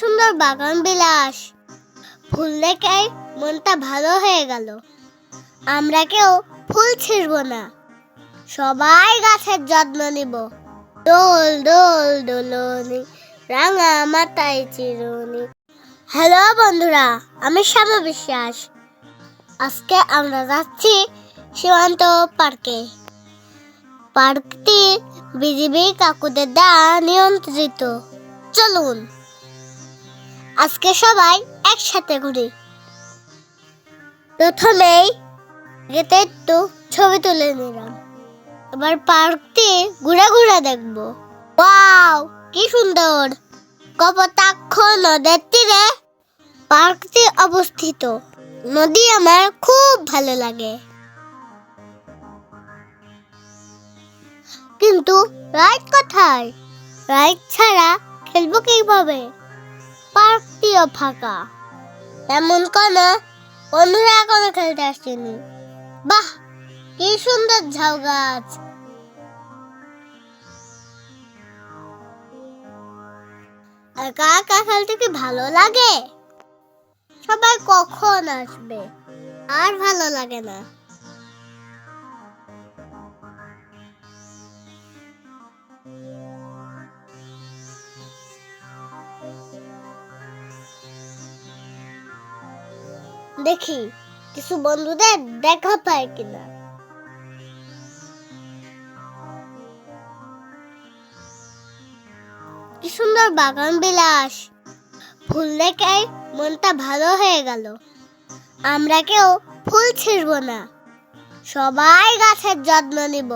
সুন্দর বাগান বিলাস। ফুল দেখে মনটা ভালো হয়ে গেল। আমরা কেউ ফুল ছিঁড়ব না, সবাই গাছের যত্ন নিব। দোল দোল দোলনি, রাঙা মাথায় চিরুনি। হ্যালো বন্ধুরা, আমি শ্যামা বিশ্বাস। আজকে আমরা যাচ্ছি সীমান্ত পার্কে। পার্কটি বিজিবি কাকুদের দ্বারা নিয়ন্ত্রিত। চলুন আজকে সবাই একসাথে ঘুরি। প্রথমেই গেটে একটু ছবি তুলে নিলাম। এবার পার্কটি ঘুরে ঘুরে দেখবো। ওয়াও, কি সুন্দর! কপোতাক্ষ নদের তীরে পার্কটি অবস্থিত। নদী আমার খুব ভালো লাগে, কিন্তু রাইড কোথায়? রাইড ছাড়া খেলবো কিভাবে? পার্কটিও ফাঁকা, এমন কোন বন্ধুরা এখনো খেলতে আসেনি। বাহ, কি সুন্দর ঝাউ গাছ! একা একা খেলতে কি ভালো লাগে? সবাই কখন আসবে? আর ভালো লাগে না। দেখি কিছু বন্ধুদের দেখা পায় কিনা। কি সুন্দর বাগান বিলাস। ফুল দেখে মনটা ভালো হয়ে গেল। আমরা কেউ ফুল ছিঁড়ব না, সবাই গাছের যত্ন নিব।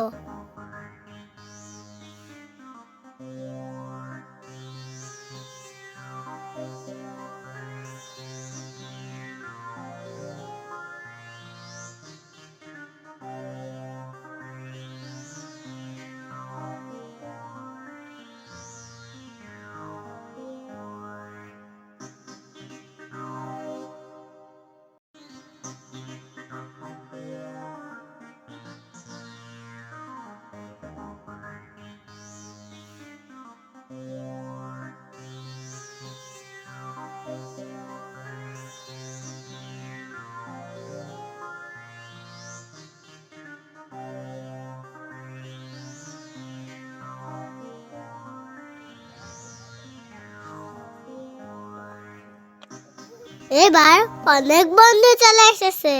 এবার অনেক বন্ধু চলে এসেছে,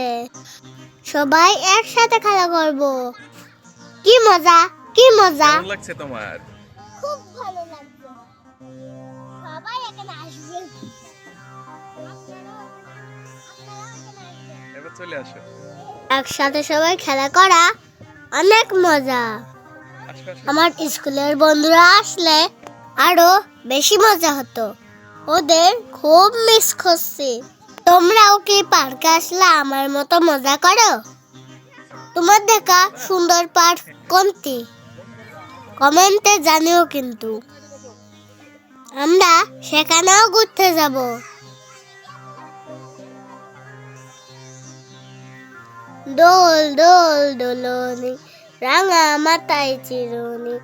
সবাই একসাথে খেলা করব। কি মজা, কি মজা! কেমন লাগছে তোমার? খুব ভালো লাগছে। সবাই এখানে আসবে। এবার চলে আসো। একসাথে সবাই খেলা করা অনেক মজা। আসো, আসো। আমার স্কুলের বন্ধুরা আসলে আরো বেশি মজা হতো। ওদের খুব মিস করছি। তোমরাও কি পার্কে আসলে আমার মতো মজা করো? তোমার দেখা সুন্দর পার্ক কোনটি? কমেন্টে জানিও কিন্তু। আমরা সেখানেও ঘুরতে যাব। দোল দোল দোলনি, রাঙা মাথায় চিরুনি,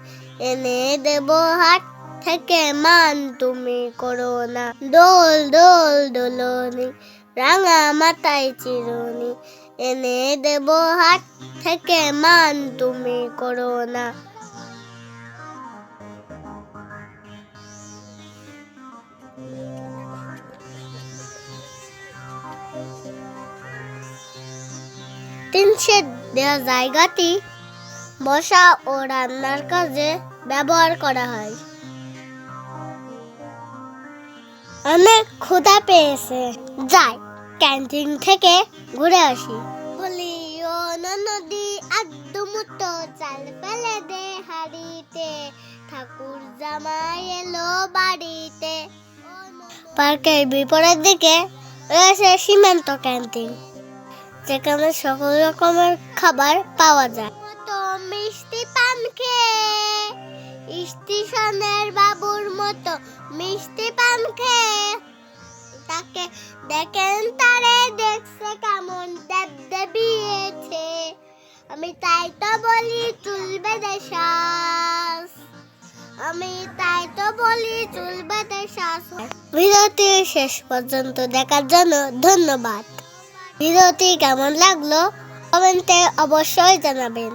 এনে দেব হাট থেকে মান, তুমি করো না। দোল দোল দোলনি, রাঙা মাথায় চিরুনি, এনে দেব হাট থেকে মান, তুমি করো না। টিন শেড দেওয়া জায়গাটি বসা ও রান্নার কাজে ব্যবহার করা হয়। অনেক ক্ষুধা পেয়েছে, যাই ক্যান্টিন থেকে ঘুরে আসি। বলি ও নদী আদ্দু মুতো চাল ফেলে দে হাড়িতে, ঠাকুর জামাই এলো বাড়িতে। পার্কের বিপরীত দিকে রয়েছে সীমান্ত ক্যান্টিন, যেখানে সকল রকমের খাবার পাওয়া যায়। তো মিষ্টি পান খেয়ে, স্টেশনের বাবুর মতো মিষ্টি পান খেয়ে, তাকে দেখেন তারে দেখছে কেমন দেবিয়েছে। আমি তাই তো বলি চুলবে দেশাস। আমি তাই তো বলি চুল বেঁধে শ্বাস ভিডিওটি শেষ পর্যন্ত দেখার জন্য ধন্যবাদ। ভিডিওটি কেমন লাগলো কমেন্টে অবশ্যই জানাবেন।